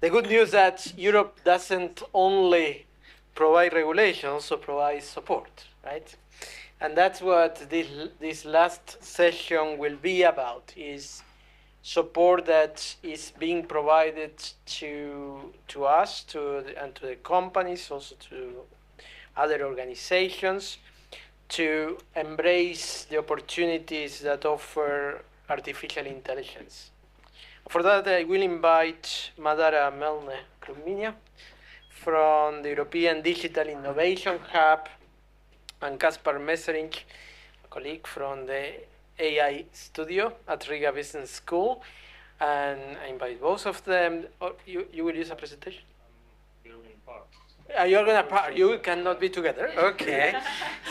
the good news that Europe doesn't only provide regulation, also provides support, right? And that's what this last session will be about, is support that is being provided to us, and to the companies, also to other organizations, to embrace the opportunities that offer artificial intelligence. For that, I will invite Madara Melne-Krugminia from the European Digital Innovation Hub, and Kaspar Messerink, a colleague from the AI Studio at Riga Business School. And I invite both of them. Oh, you will use a presentation? You're gonna part. You cannot be together. Okay.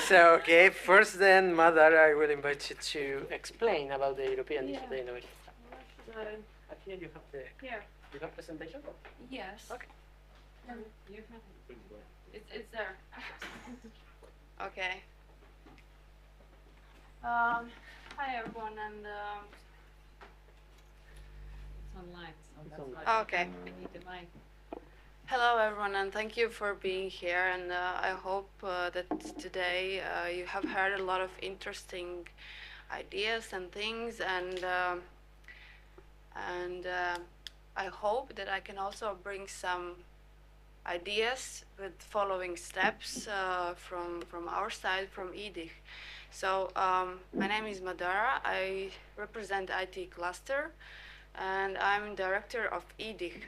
So okay. First, then, Madara, I will invite you to explain about the European Digital Innovation. Here you have the. Here. You have presentation? Yes. Okay. You have it's there. Okay. Hi everyone, and it's online, so that's why Okay. we need the mic. Hello everyone, and thank you for being here. And I hope that today you have heard a lot of interesting ideas and things, and I hope that I can also bring some ideas with following steps from our side, from EDIC. So my name is Madara. I represent IT cluster, and I'm director of EDIC.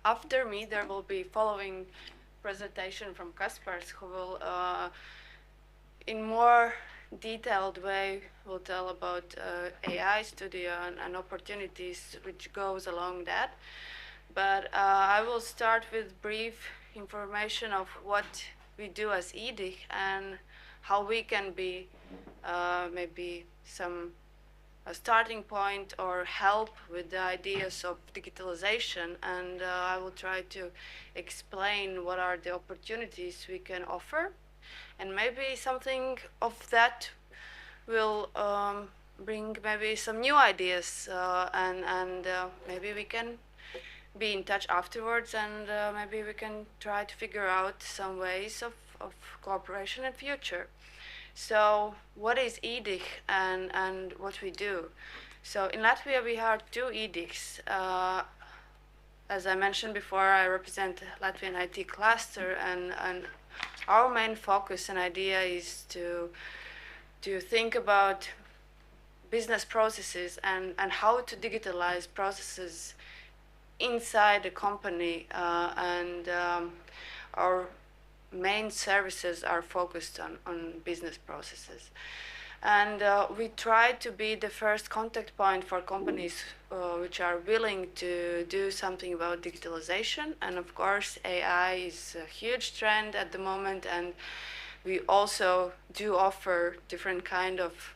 After me, there will be following presentation from Kaspars, who will, in more detailed way, will tell about AI Studio and opportunities which goes along that. But I will start with brief information of what we do as EDIC and how we can be maybe some a starting point or help with the ideas of digitalization. And I will try to explain what are the opportunities we can offer. And maybe something of that will bring maybe some new ideas, and maybe we can be in touch afterwards, and maybe we can try to figure out some ways of cooperation in future. So what is EDIC and what we do? So in Latvia we have two EDICs. As I mentioned before, I represent Latvian IT cluster, and our main focus and idea is to think about business processes and how to digitalize processes inside the company, and our main services are focused on business processes. And we try to be the first contact point for companies which are willing to do something about digitalization. And of course, AI is a huge trend at the moment, and we also do offer different kind of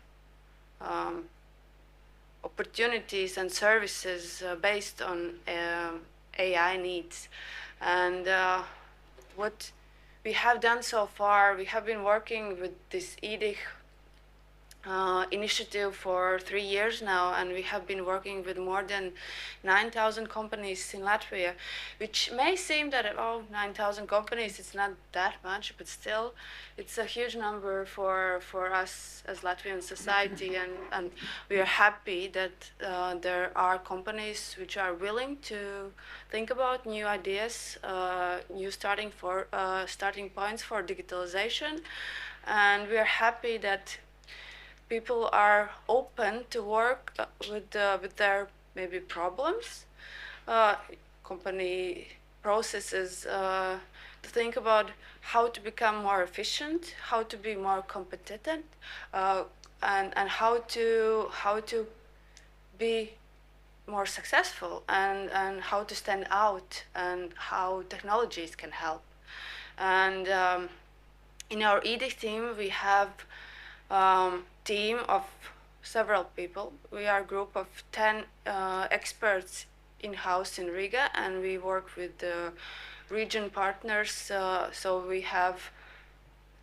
opportunities and services based on AI needs. And what we have done so far, we have been working with this EDIC initiative for 3 years now, and we have been working with more than 9,000 companies in Latvia, which may seem that, oh, 9,000 companies, it's not that much, but still it's a huge number for us as Latvian society, and we are happy that there are companies which are willing to think about new ideas, new starting points for digitalization. And we are happy that people are open to work with their maybe problems, company processes, to think about how to become more efficient, how to be more competent, and how to be more successful, and how to stand out, and how technologies can help. And in our EDIC team, we have team of several people. We are a group of 10 experts in-house in Riga, and we work with the region partners. So we have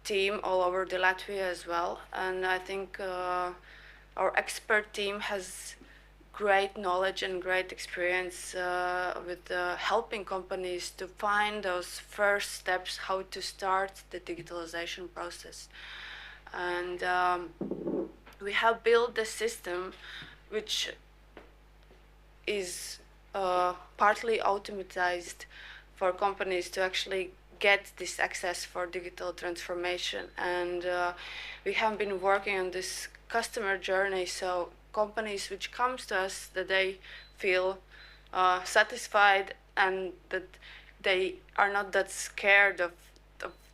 team all over the Latvia as well. And I think our expert team has great knowledge and great experience with helping companies to find those first steps how to start the digitalization process. And we have built a system which is partly automatized for companies to actually get this access for digital transformation. And we have been working on this customer journey, so companies which comes to us that they feel satisfied and that they are not that scared of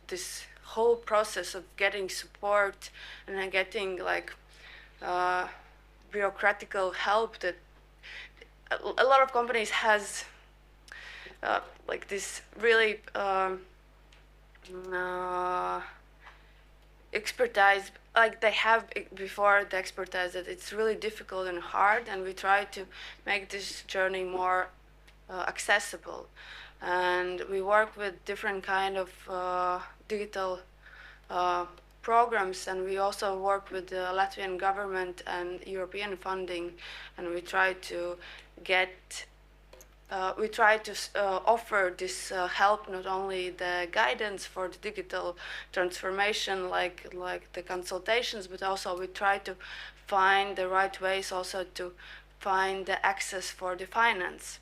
this whole process of getting support and getting like bureaucratical help that a lot of companies has like this really expertise, like they have before the expertise, that it's really difficult and hard, and we try to make this journey more accessible. And we work with different kind of digital programs, and we also work with the Latvian government and European funding, and we try to get offer this help, not only the guidance for the digital transformation, like the consultations, but also we try to find the right ways also to find the access for the finance.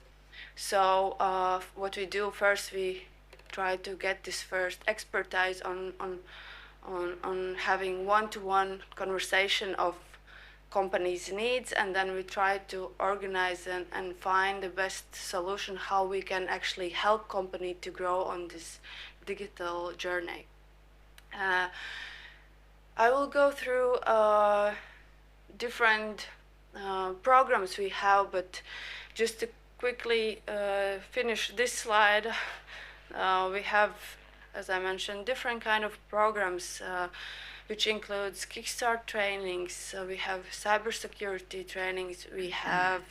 So what we do first, we try to get this first expertise on having one-to-one conversation of companies' needs, and then we try to organize and find the best solution how we can actually help company to grow on this digital journey. I will go through different programs we have, but just to quickly finish this slide, we have, as I mentioned, different kind of programs which includes Kickstart trainings, we have cybersecurity trainings, we have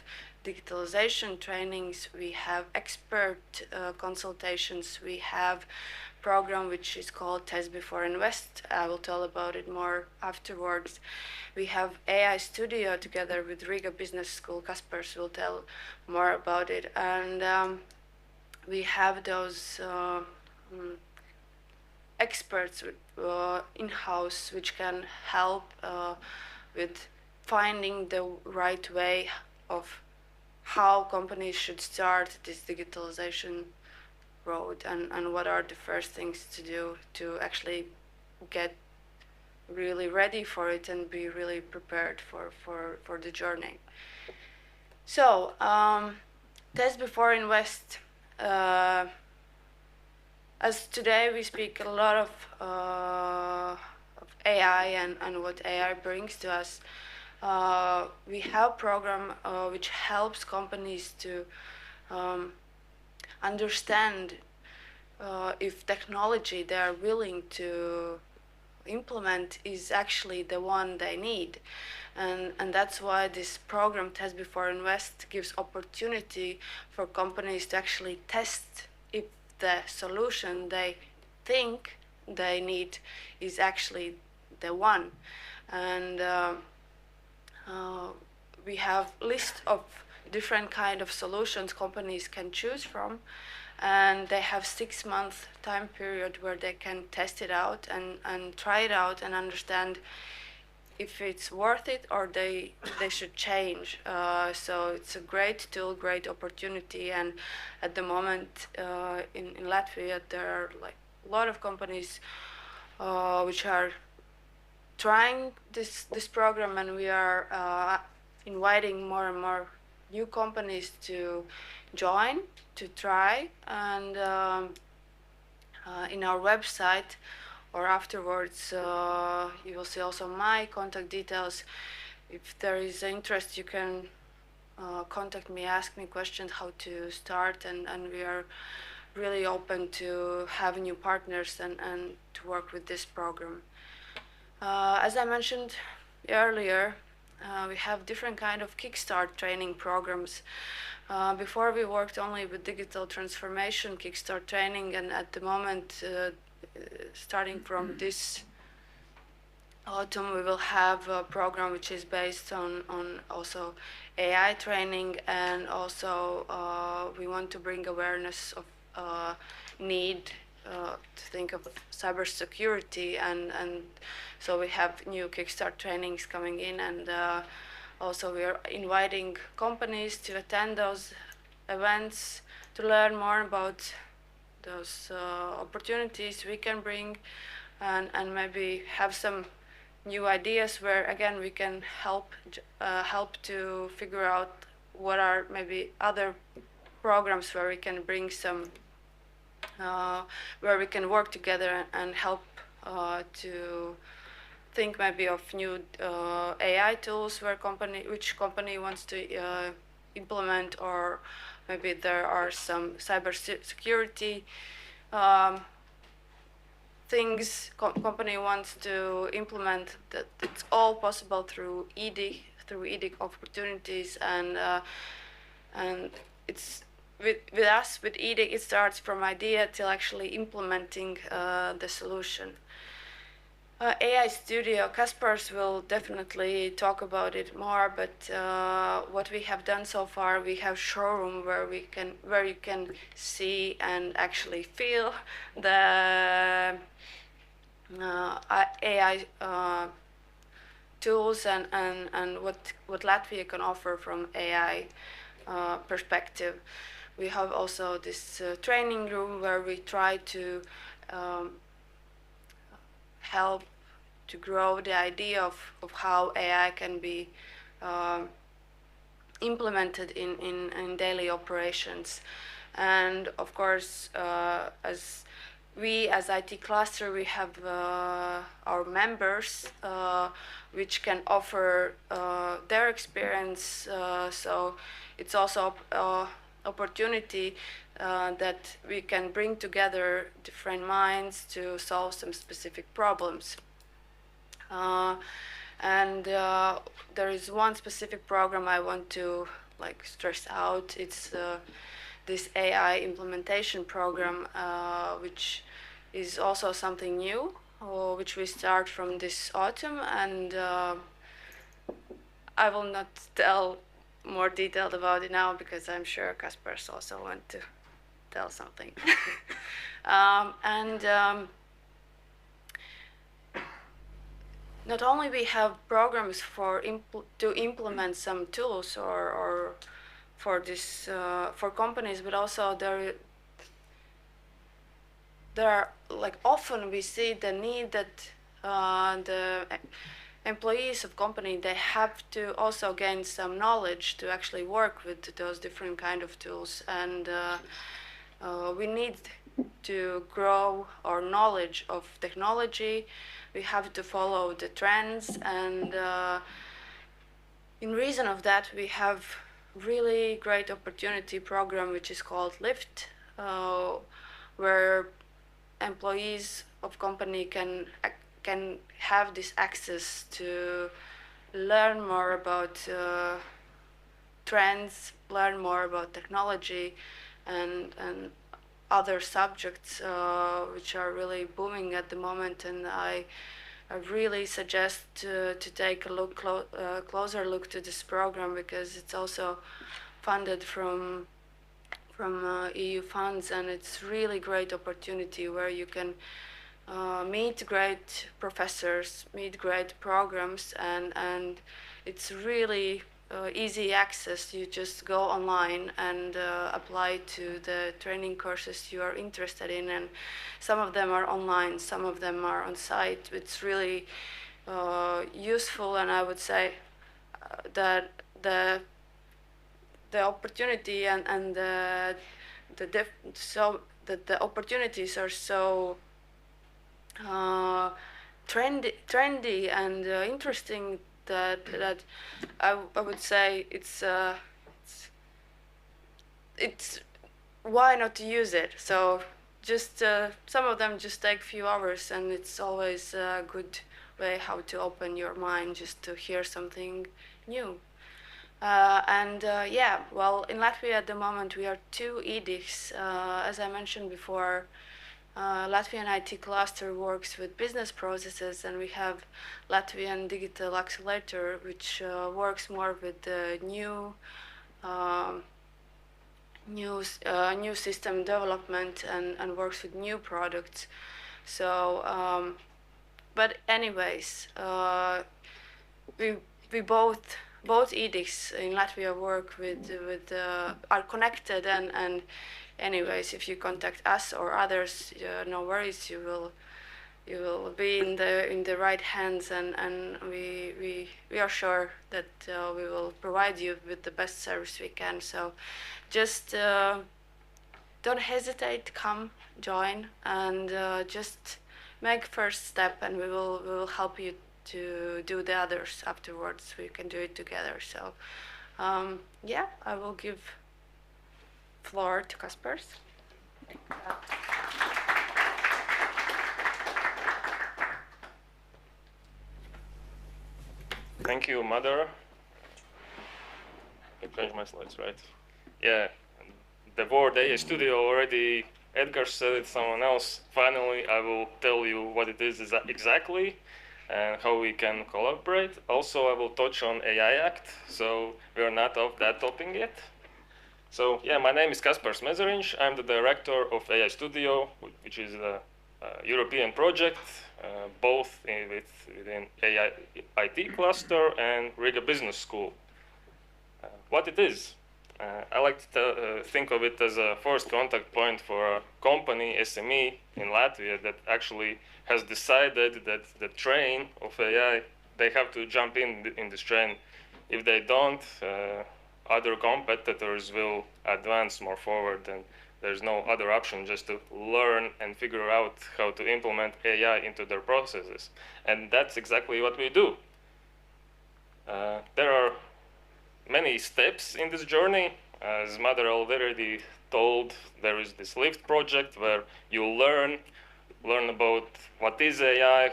digitalization trainings, we have expert consultations, we have program which is called Test Before Invest. I will tell about it more afterwards. We have AI Studio together with Riga Business School. Kaspars will tell more about it. And we have those experts in-house which can help with finding the right way of how companies should start this digitalization road, and what are the first things to do to actually get really ready for it and be really prepared for the journey. So Test Before Invest. As today we speak a lot of AI and what AI brings to us, we have a program which helps companies to understand if technology they are willing to implement is actually the one they need. And that's why this program, Test Before Invest, gives opportunity for companies to actually test if the solution they think they need is actually the one. And we have list of different kind of solutions companies can choose from, and they have 6-month time period where they can test it out and try it out and understand if it's worth it or they should change. So it's a great tool, great opportunity, and at the moment in Latvia there are like a lot of companies which are trying this program, and we are inviting more and more new companies to join, to try, and in our website or afterwards you will see also my contact details. If there is interest, you can contact me, ask me questions how to start, and we are really open to have new partners and to work with this program. As I mentioned earlier, we have different kind of Kickstart training programs. Before we worked only with digital transformation Kickstart training, and at the moment starting from this autumn we will have a program which is based on also AI training, and also we want to bring awareness of need to think of cybersecurity, and so we have new Kickstart trainings coming in, and also we are inviting companies to attend those events to learn more about those opportunities we can bring, and maybe have some new ideas where again we can help to figure out what are maybe other programs where we can bring some where we can work together and help to think maybe of new AI tools where which company wants to implement, or maybe there are some cyber security um, things company wants to implement, that it's all possible through EDIC opportunities, and it's with us with EDIC it starts from idea till actually implementing the solution. AI Studio, Kaspars will definitely talk about it more, but what we have done so far, we have showroom where you can see and actually feel the AI tools, and what Latvia can offer from AI perspective. We have also this training room where we try to help to grow the idea of how AI can be implemented in daily operations. And of course, as IT cluster, we have our members which can offer their experience. So it's also opportunity that we can bring together different minds to solve some specific problems. And there is one specific program I want to stress out. It's this AI implementation program, which is also something new, which we start from this autumn, and I will not tell more detailed about it now because I'm sure Kaspars also want to tell something. Not only we have programs to implement some tools or for this for companies, but also there are often we see the need that the employees of company, they have to also gain some knowledge to actually work with those different kind of tools, and we need to grow our knowledge of technology. We have to follow the trends, and in reason of that we have really great opportunity program which is called Lift, where employees of company can have this access to learn more about trends, learn more about technology, and other subjects which are really booming at the moment. And I really suggest to take a closer look to this program, because it's also funded from EU funds, and it's really great opportunity where you can meet great professors, meet great programs, and it's really easy access. You just go online and apply to the training courses you are interested in, and some of them are online, some of them are on site. It's really useful, and I would say that the opportunity and so that the opportunities are so trendy and interesting that I would say it's why not to use it. So just some of them just take few hours, and it's always a good way how to open your mind just to hear something new. Yeah, well, in Latvia at the moment we are 2 EDICs. As I mentioned before, Latvian IT cluster works with business processes, and we have Latvian Digital Accelerator, which works more with the um, new system development and works with new products. So, but anyways, we we both edicts in Latvia work with are connected, and anyways, if you contact us or others, no worries, you will be in the right hands, and we are sure that we will provide you with the best service we can. So just don't hesitate, come join, and just make first step, and we will help you to do the others afterwards. We can do it together. So yeah, I will give floor to Kaspers. Thank you, Mother. I change my slides, right? Yeah, the word AI Studio already, Edgar said it, someone else. Finally, I will tell you what it is exactly and how we can collaborate. Also, I will touch on AI Act, so we are not off that topic yet. So yeah, my name is Kaspars Mezeriņš. I'm the director of AI Studio, which is a European project, both within AI IT cluster and Riga Business School. What it is? I like to think of it as a first contact point for a company, SME in Latvia, that actually has decided that the train of AI, they have to jump in this train. If they don't, other competitors will advance more forward, and there's no other option just to learn and figure out how to implement AI into their processes. And that's exactly what we do. There are many steps in this journey. As Mother already told, there is this LIFT project where you learn about what is AI,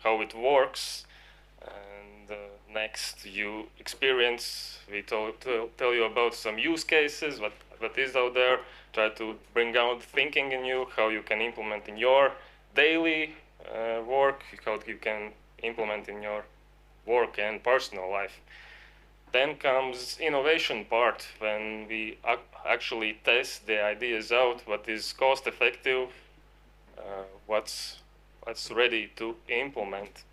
how it works, and next you experience. We tell you about some use cases, what is out there, try to bring out thinking in you, how you can implement in your daily work, how you can implement in your work and personal life. Then comes innovation part, when we actually test the ideas out, what is cost effective, what's ready to implement.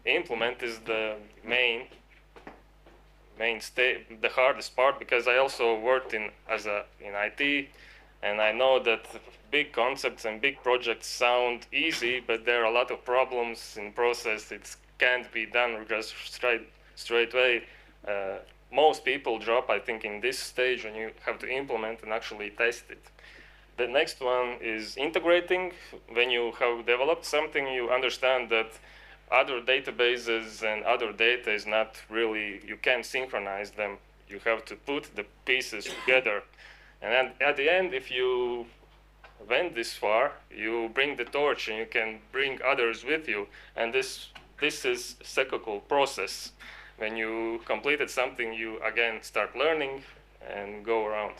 Implement is the main the hardest part, because I also worked in IT, and I know that big concepts and big projects sound easy, but there are a lot of problems in process. It can't be done just straight away. Most people drop, I think, in this stage when you have to implement and actually test it. The next one is integrating. When you have developed something, you understand that other databases and other data is not really, you can't synchronize them. You have to put the pieces together. And at the end, if you went this far, you bring the torch and you can bring others with you. And this is cyclical process. When you completed something, you again start learning and go around.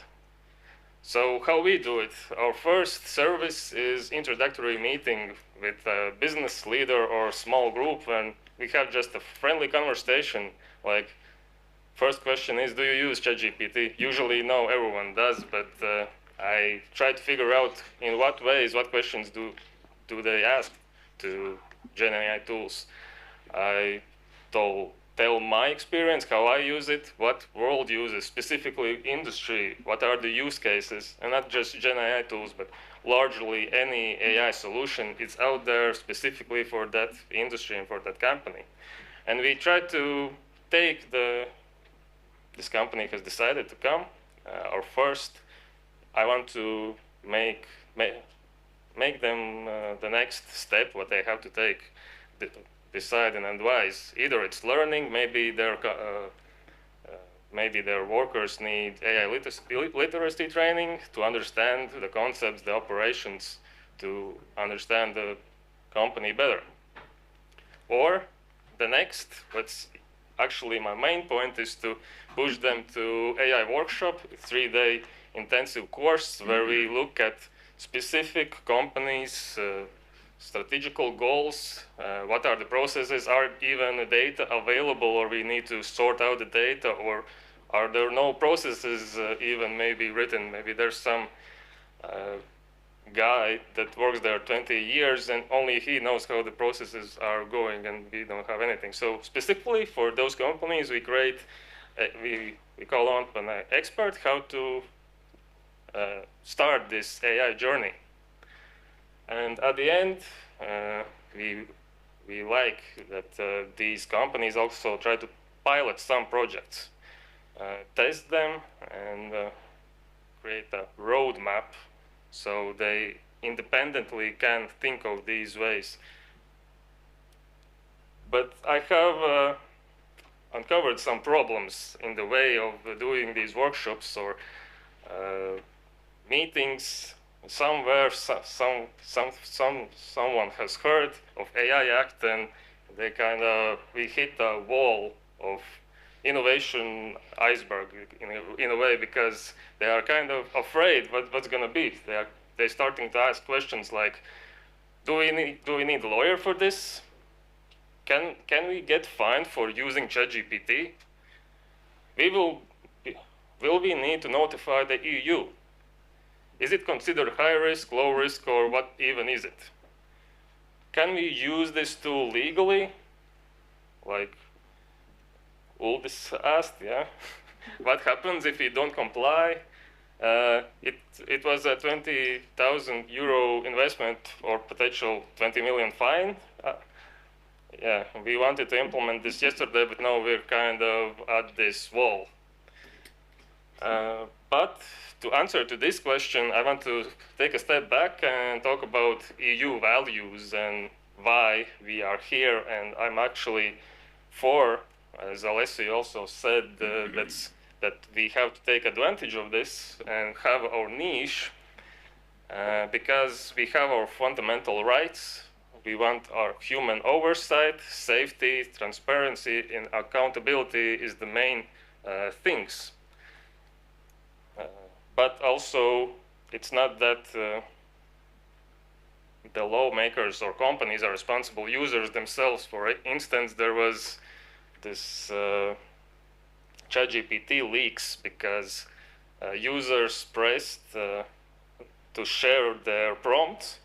So how we do it? Our first service is introductory meeting with a business leader or small group, and we have just a friendly conversation. Like, first question is, do you use ChatGPT? Usually, no, everyone does, but I try to figure out in what ways, what questions do they ask to GenAI tools. I tell my experience, how I use it, what world uses, specifically industry, what are the use cases, and not just GenAI tools, but largely any AI solution is out there specifically for that industry and for that company. And we try to take this company has decided to come. Our first, I want to make them the next step, what they have to take, decide and advise. Either it's learning, maybe their workers need AI literacy training to understand the concepts, the operations, to understand the company better. Or the next, what's actually my main point, is to push them to AI workshop, a 3-day intensive course where we look at specific companies, strategical goals, what are the processes, are even data available, or we need to sort out the data, or are there no processes even maybe written? Maybe there's some guy that works there 20 years and only he knows how the processes are going and we don't have anything. So specifically for those companies, we create, we call on an expert how to start this AI journey. And at the end, we like that these companies also try to pilot some projects, test them, and create a roadmap so they independently can think of these ways. But I have uncovered some problems in the way of doing these workshops or meetings. Somewhere, someone has heard of AI Act, and we hit a wall of innovation iceberg in a way, because they are kind of afraid what's going to be. They're starting to ask questions like, do we need a lawyer for this? Can we get fined for using ChatGPT? Will we need to notify the EU? Is it considered high risk, low risk, or what even is it? Can we use this tool legally? Like Uldis asked, yeah. What happens if we don't comply? It was a 20,000 euro investment or potential 20 million fine. Yeah, we wanted to implement this yesterday, but now we're kind of at this wall. But to answer to this question, I want to take a step back and talk about EU values and why we are here. And I'm actually for, as Alessi also said, that we have to take advantage of this and have our niche, because we have our fundamental rights. We want our human oversight, safety, transparency, and accountability is the main things. But also, it's not that the lawmakers or companies are responsible users themselves. For instance, there was this ChatGPT leaks because users pressed to share their prompts,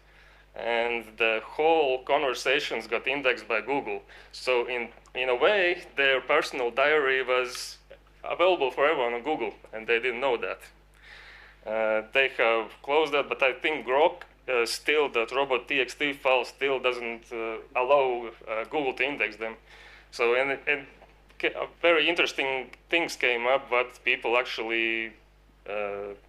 and the whole conversations got indexed by Google. So in a way, their personal diary was available for everyone on Google, and they didn't know that. They have closed that, but I think Grok still, that robot.txt file still doesn't allow Google to index them. So and very interesting things came up, what people actually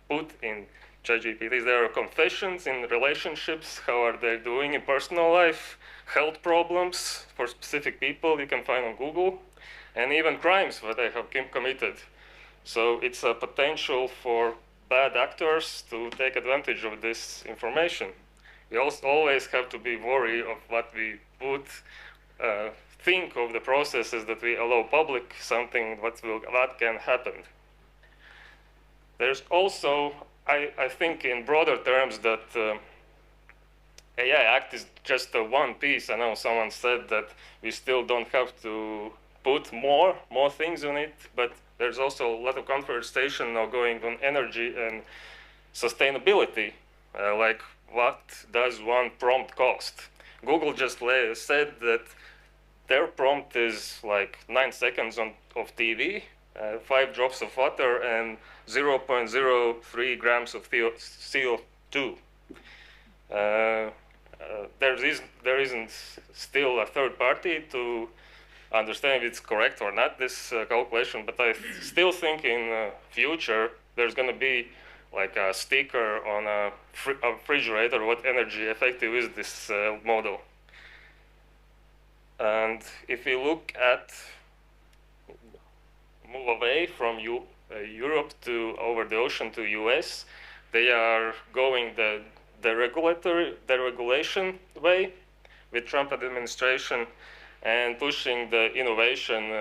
put in ChatGPT. There are confessions in relationships, how are they doing in personal life, health problems for specific people you can find on Google, and even crimes that they have committed. So it's a potential for bad actors to take advantage of this information. We also always have to be worried of what we put, think of the processes that we allow public, something what can happen. There's also, I think in broader terms, that AI Act is just one piece. I know someone said that we still don't have to put more things on it, but there's also a lot of conversation now going on energy and sustainability, like what does one prompt cost? Google just said that their prompt is like 9 seconds of TV, 5 drops of water, and 0.03 grams of CO2. There isn't still a third party to understand if it's correct or not, this calculation, but I still think in future there's going to be like a sticker on a refrigerator, what energy effective is this model. And if we look at, move away from Europe to over the ocean to US, they are going the regulation way with Trump administration, and pushing the innovation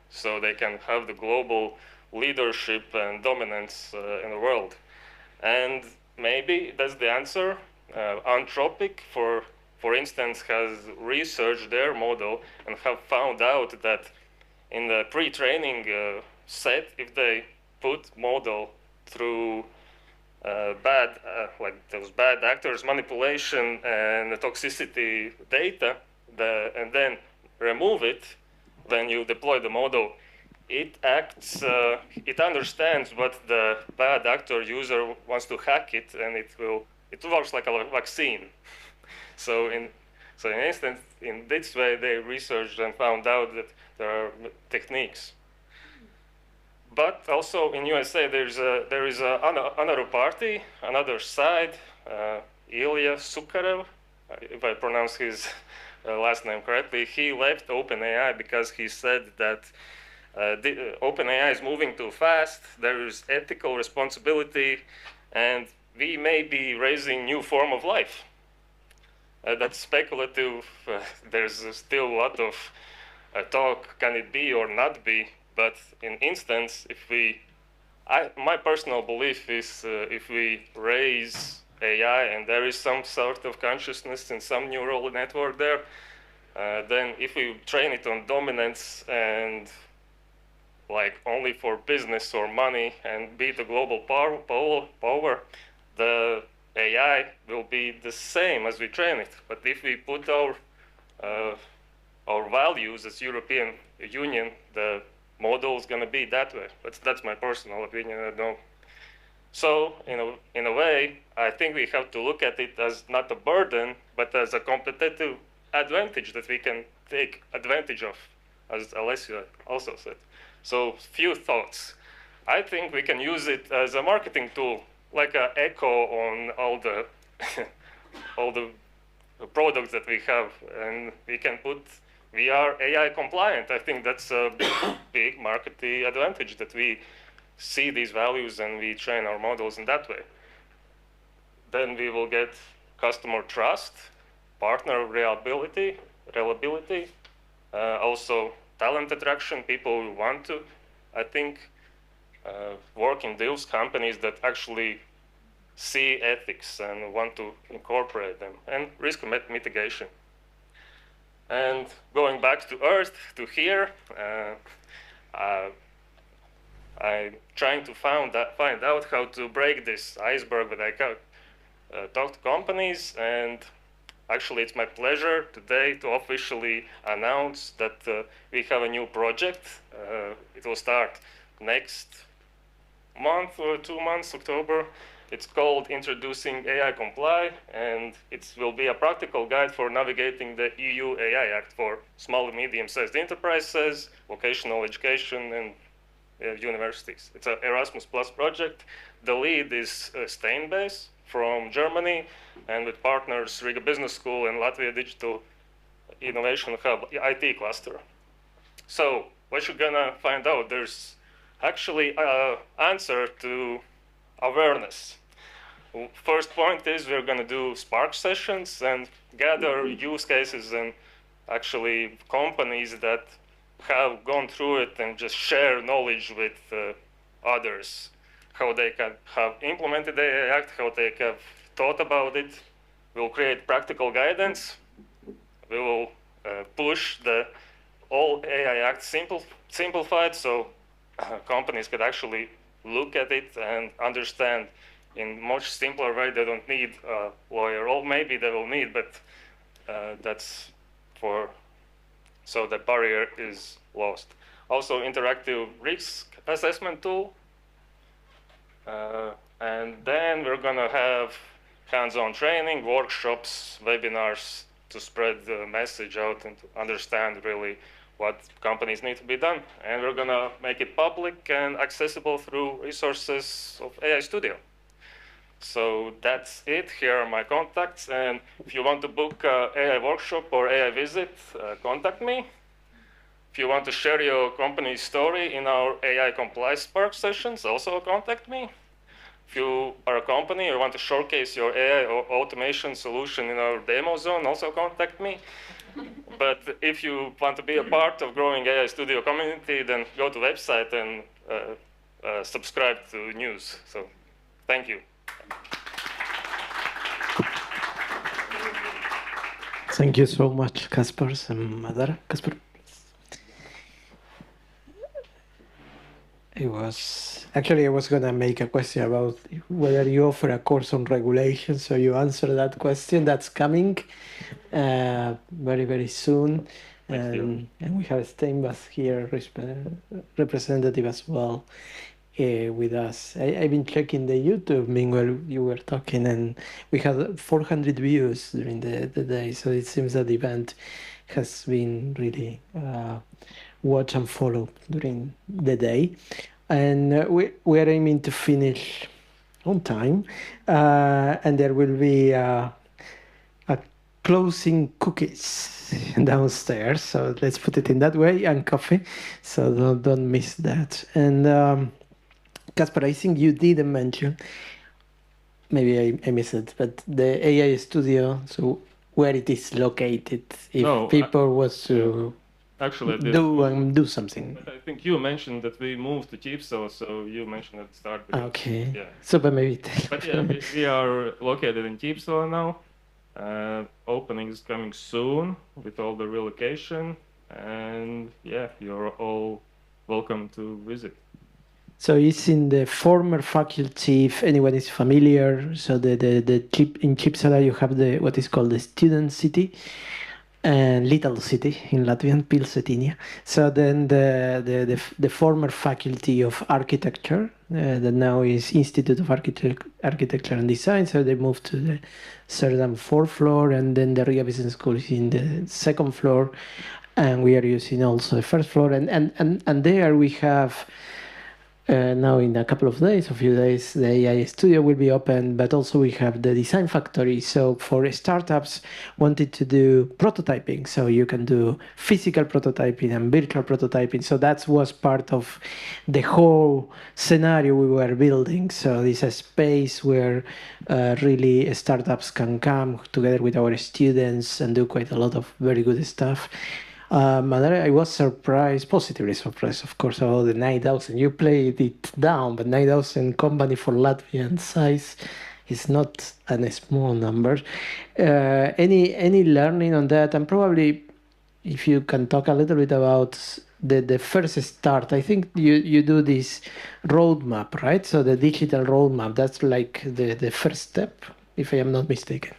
so they can have the global leadership and dominance in the world. And maybe that's the answer. Anthropic, for instance, has researched their model and have found out that in the pre-training set, if they put model through like those bad actors, manipulation and the toxicity data, and then remove it, when you deploy the model, it acts, it understands what the bad actor user wants to hack it, and it works like a vaccine. So in instance, in this way, they researched and found out that there are techniques. But also in USA, there is another party, another side, Ilya Sukarev, if I pronounce his last name correctly. He left OpenAI because he said that OpenAI is moving too fast, there is ethical responsibility, and we may be raising new form of life. That's speculative. There's still a lot of talk, can it be or not be? But in instance, my personal belief is if we raise AI and there is some sort of consciousness and some neural network there, then if we train it on dominance and like only for business or money and be the global power, the AI will be the same as we train it. But if we put our values as European Union, the model is going to be that way. But that's my personal opinion. I don't. So in a way, I think we have to look at it as not a burden, but as a competitive advantage that we can take advantage of, as Alessio also said. So few thoughts. I think we can use it as a marketing tool, like an echo on all the all the products that we have, and we are AI compliant. I think that's a big marketing advantage that we see these values and we train our models in that way. Then we will get customer trust, partner reliability, also talent attraction, people who want to, I think, work in those companies that actually see ethics and want to incorporate them, and risk mitigation. And going back to Earth, to here, I'm trying to find out how to break this iceberg that I talk to companies, and actually it's my pleasure today to officially announce that we have a new project. It will start next month or 2 months, October. It's called Introducing AI Comply, and it will be a practical guide for navigating the EU AI Act for small and medium-sized enterprises, vocational education, and universities. It's an Erasmus Plus project. The lead is Steinbase from Germany, and with partners Riga Business School and Latvia Digital Innovation Hub IT cluster. So what you're gonna find out, there's actually an answer to awareness. First point is we're gonna do Spark sessions and gather use cases and actually companies that have gone through it and just share knowledge with others, how they can have implemented the AI Act, how they have thought about it. We'll create practical guidance. We will push the all AI Act simplified, so companies could actually look at it and understand in much simpler way. They don't need a lawyer, or maybe they will need, but that's so the barrier is lost. Also, interactive risk assessment tool. And then we're gonna have hands-on training, workshops, webinars to spread the message out and to understand really what companies need to be done. And we're gonna make it public and accessible through resources of AI Studio. So that's it. Here are my contacts. And if you want to book an AI workshop or AI visit, contact me. If you want to share your company's story in our AI Comply Spark sessions, also contact me. If you are a company or want to showcase your AI or automation solution in our demo zone, also contact me. But if you want to be a part of growing AI Studio community, then go to website and subscribe to news. So thank you. Thank you so much, Kasper and Madara. Kasper? I was gonna make a question about whether you offer a course on regulation, so you answer that question. That's coming very, very soon. Next year. And we have Steinbach here, representative as well, with us. I've been checking the YouTube meanwhile you were talking, and we had 400 views during the day, so it seems that the event has been really watched and followed during the day. And we are aiming to finish on time, and there will be a closing cookies downstairs. So let's put it in that way, and coffee. So don't miss that. And Kasper, I think you didn't mention. Maybe I missed it, but the AI studio. So where it is located, if No, people was to Actually, I did. do something. But I think you mentioned that we moved to Chipso, so you mentioned at the start. because- Okay. Yeah. So, but maybe. But yeah, we are located in Chipso now. Opening is coming soon with all the relocation, and yeah, you're all welcome to visit. So it's in the former faculty, if anyone is familiar. So in Chipsala you have the what is called the student city and little city in Latvian, Pilsētiņa. So then the former faculty of architecture that now is Institute of Architecture and Design. So they moved to the third and fourth floor, and then the Riga Business School is in the second floor, and we are using also the first floor. And there we have. Now in a couple of days, a few days, the AI studio will be open, but also we have the design factory. So for startups wanted to do prototyping, so you can do physical prototyping and virtual prototyping. So that was part of the whole scenario we were building. So this is a space where really startups can come together with our students and do quite a lot of very good stuff. Madara, I was surprised, positively surprised, of course, about the 9,000. You played it down, but 9,000 company for Latvian size is not a small number. Any learning on that? And probably, if you can talk a little bit about the first start. I think you do this roadmap, right? So the digital roadmap, that's like the first step, if I am not mistaken.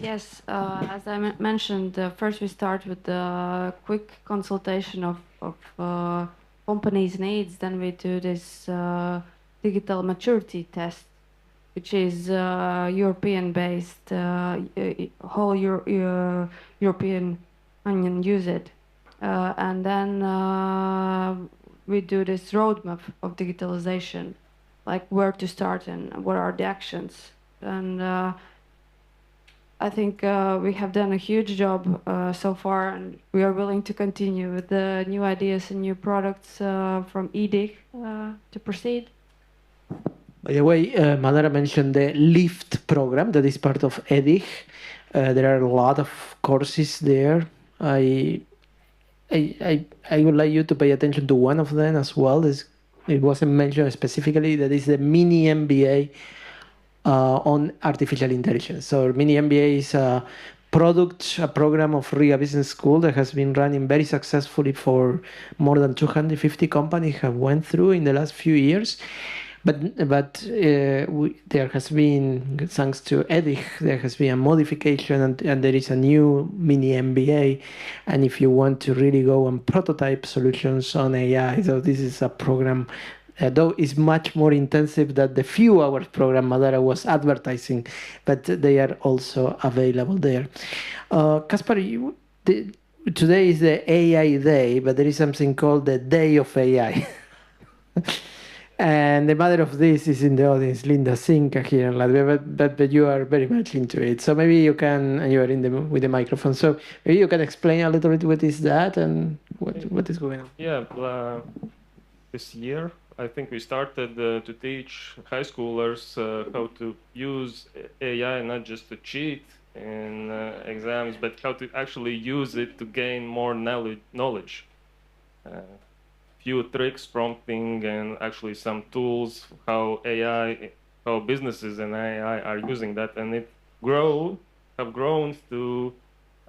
Yes, as I mentioned, first we start with the quick consultation of companies' needs. Then we do this digital maturity test, which is European-based, whole European Union use it. And then we do this roadmap of digitalization, like where to start and what are the actions. And I think we have done a huge job so far, and we are willing to continue with the new ideas and new products from EDIC to proceed. By the way, Madara mentioned the LIFT program that is part of EDIC. There are a lot of courses there. I would like you to pay attention to one of them as well. It wasn't mentioned specifically. That is the mini MBA on artificial intelligence. So mini MBA is a program of Riga Business School that has been running very successfully for more than 250 companies have went through in the last few years. But there has been, thanks to EDIC, there has been a modification, and there is a new mini MBA. And if you want to really go and prototype solutions on AI, so this is a program, though it's much more intensive than the few hours program Madara was advertising, but they are also available there. Kasper, today is the AI day, but there is something called the Day of AI. And the mother of this is in the audience, Linda Sinka here in Latvia, but you are very much into it. So maybe you can, and you are with the microphone, so maybe you can explain a little bit what is that and what is going on. Yeah, this year I think we started to teach high schoolers how to use AI, not just to cheat in exams, but how to actually use it to gain more knowledge. Few tricks, prompting, and actually some tools how businesses and AI are using that, and have grown to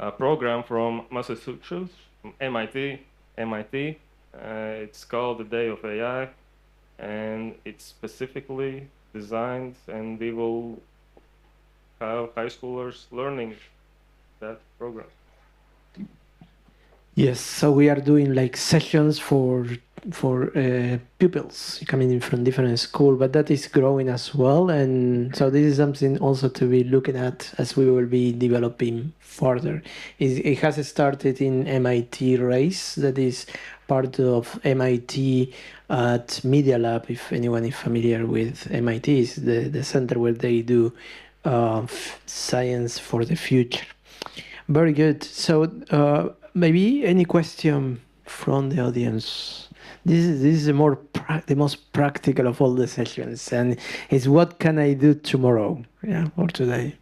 a program from Massachusetts, MIT. It's called the Day of AI, and it's specifically designed, and we will have high schoolers learning that program. Yes, so we are doing like sessions for pupils coming in from different school, but that is growing as well, and so this is something also to be looking at as we will be developing further. It has started in MIT Race, that is part of MIT at Media Lab. If anyone is familiar with MIT, is the center where they do science for the future. Very good. So maybe any question from the audience? This is the most practical of all the sessions, and it's what can I do tomorrow, yeah, or today.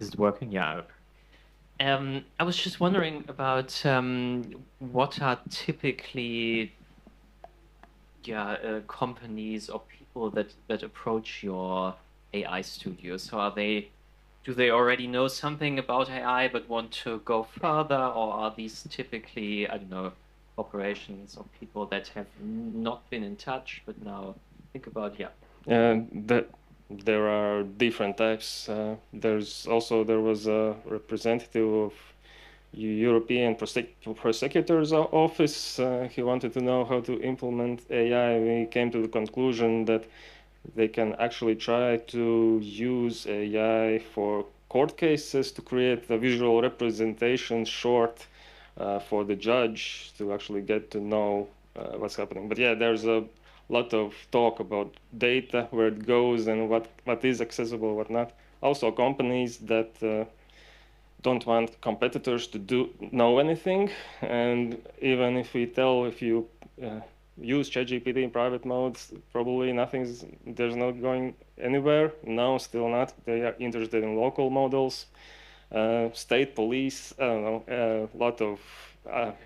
Is it working? Yeah. I was just wondering about what are typically companies or people that approach your AI studio. So do they already know something about AI but want to go further, or are these typically, I don't know, corporations or people that have not been in touch but now think about There are different types. There was a representative of European Prosecutor's Office. He wanted to know how to implement AI. We came to the conclusion that they can actually try to use AI for court cases to create a visual representation short for the judge to actually get to know what's happening. But yeah, there's a lot of talk about data, where it goes, and what is accessible, what not. Also, companies that don't want competitors to know anything, and even if you use ChatGPT in private modes, probably there's not going anywhere. No, still not. They are interested in local models. State police, I don't know, a lot of,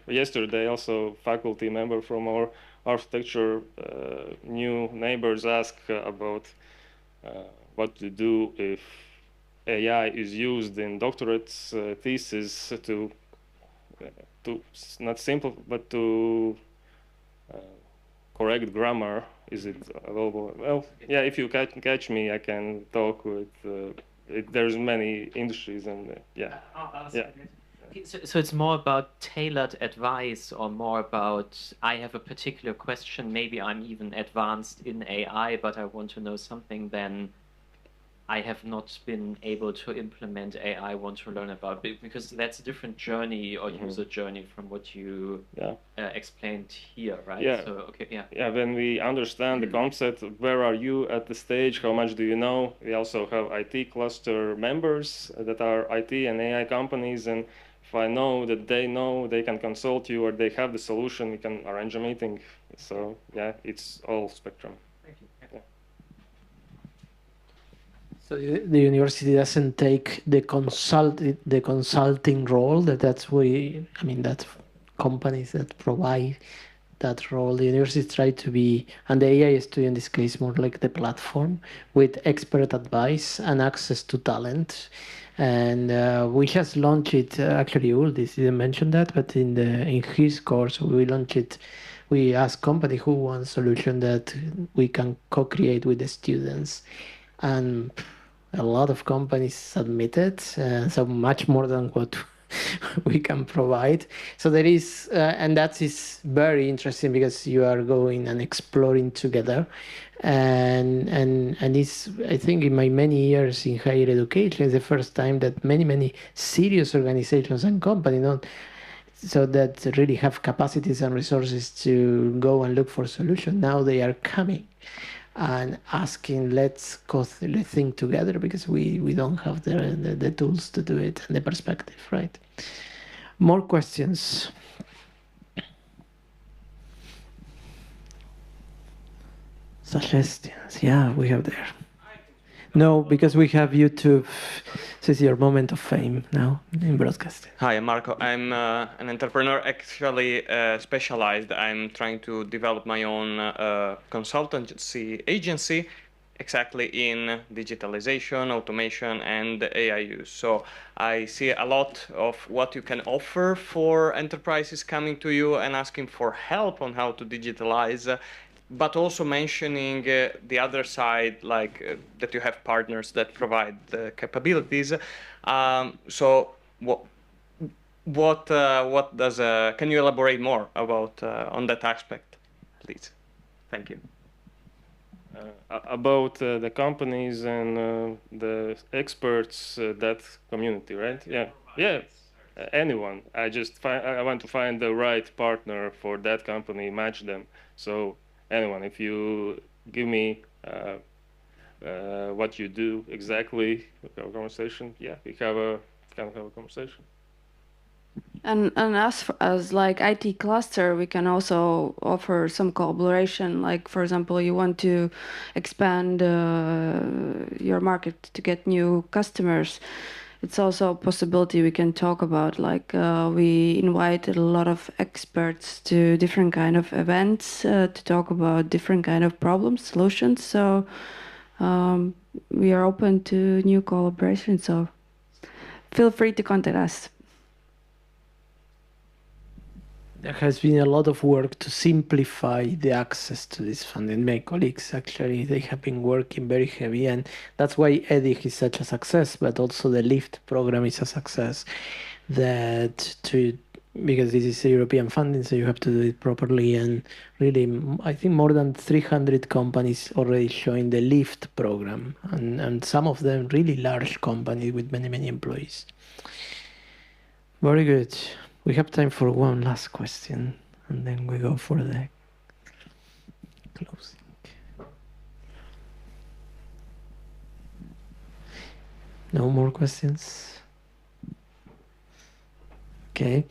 yesterday also faculty member from our architecture new neighbors asked about what to do if AI is used in doctorate thesis to not simple, but to correct grammar. Is it available? Well, yeah, if you catch me, I can talk with, there's many industries and yeah. So it's more about tailored advice, or more about, I have a particular question, maybe I'm even advanced in AI, but I want to know something, then I have not been able to implement AI, want to learn about, because that's a different journey or user journey from what you explained here, right? Yeah. So, okay, yeah. Yeah, when we understand the concept, where are you at the stage, how much do you know? We also have IT cluster members that are IT and AI companies, and if I know that they can consult you, or they have the solution, we can arrange a meeting. So yeah, it's all spectrum. Thank you. Yeah. So the university doesn't take the consulting role. That's companies that provide that role. The universities try to be, and the AI studio in this case, more like the platform with expert advice and access to talent. And we just launched it. Actually, Uldis didn't mention that, but in his course, we launched it. We asked company who wants solution that we can co-create with the students, and a lot of companies submitted, so much more than what we can provide. So there is, and that is very interesting because you are going and exploring together, and it's, I think in my many years in higher education, it's the first time that many serious organizations and companies, not so that really have capacities and resources to go and look for solutions. Now they are coming and asking, let's think together, because we don't have the tools to do it and the perspective, right? More questions? Suggestions? Yeah, we have there. No, because we have YouTube. This is your moment of fame now in broadcasting. Hi, I'm Marco. I'm an entrepreneur, actually specialized. I'm trying to develop my own consultancy agency exactly in digitalization, automation, and AI use. So I see a lot of what you can offer for enterprises coming to you and asking for help on how to digitalize, but also mentioning the other side, like that you have partners that provide the capabilities. So what does can you elaborate more about on that aspect, please? Thank you. About the companies and the experts, that community, right? Yeah, yeah. Anyone. I want to find the right partner for that company, match them. So anyone, if you give me what you do exactly, we have a conversation. Yeah, we can have a conversation. And as like IT cluster, we can also offer some collaboration. Like for example, you want to expand your market to get new customers. It's also a possibility we can talk about. Like we invited a lot of experts to different kind of events to talk about different kind of problems, solutions. So we are open to new collaboration. So feel free to contact us. There has been a lot of work to simplify the access to this funding. My colleagues, actually, they have been working very heavy, and that's why EDIC is such a success, but also the LIFT program is a success. Because this is European funding, so you have to do it properly. And really, I think more than 300 companies already joined the LIFT program, and some of them really large companies with many, many employees. Very good. We have time for one last question, and then we go for the closing. No more questions? Okay,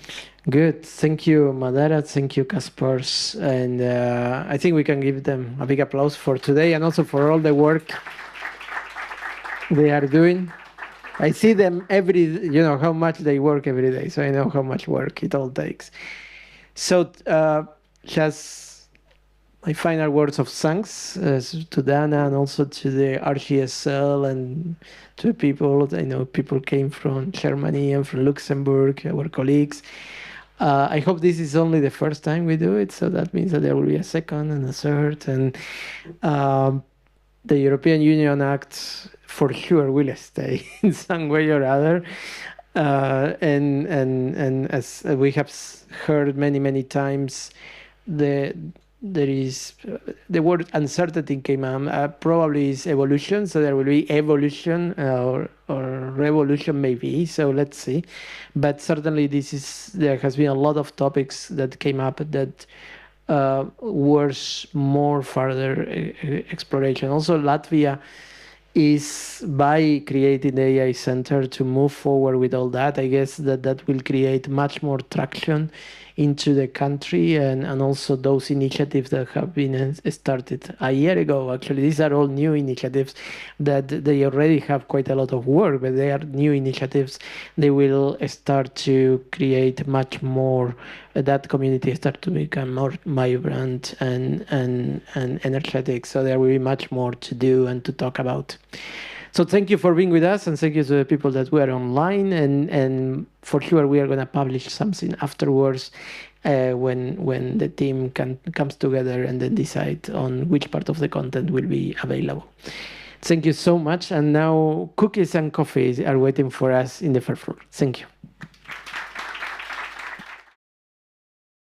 good. Thank you, Madara. Thank you, Kaspars. And I think we can give them a big applause for today and also for all the work they are doing. I see them how much they work every day, so I know how much work it all takes. So just my final words of thanks to Dana and also to the RGSL and to people. I know people came from Germany and from Luxembourg, our colleagues. I hope this is only the first time we do it, so that means that there will be a second and a third. And the European Union Act for sure will stay in some way or other. And as we have heard many times, there is the word uncertainty came up. Probably is evolution, so there will be evolution or revolution maybe. So let's see. But certainly there has been a lot of topics that came up that was more further exploration. Also, Latvia is, by creating the AI Center, to move forward with all that. I guess that will create much more traction into the country, and also those initiatives that have been started a year ago. Actually, these are all new initiatives that they already have quite a lot of work, but they are new initiatives. They will start to create much more, that community start to become more vibrant and energetic. So there will be much more to do and to talk about. So thank you for being with us, and thank you to the people that were online. And for sure, we are going to publish something afterwards when the team comes together and then decide on which part of the content will be available. Thank you so much. And now cookies and coffee are waiting for us in the first floor. Thank you.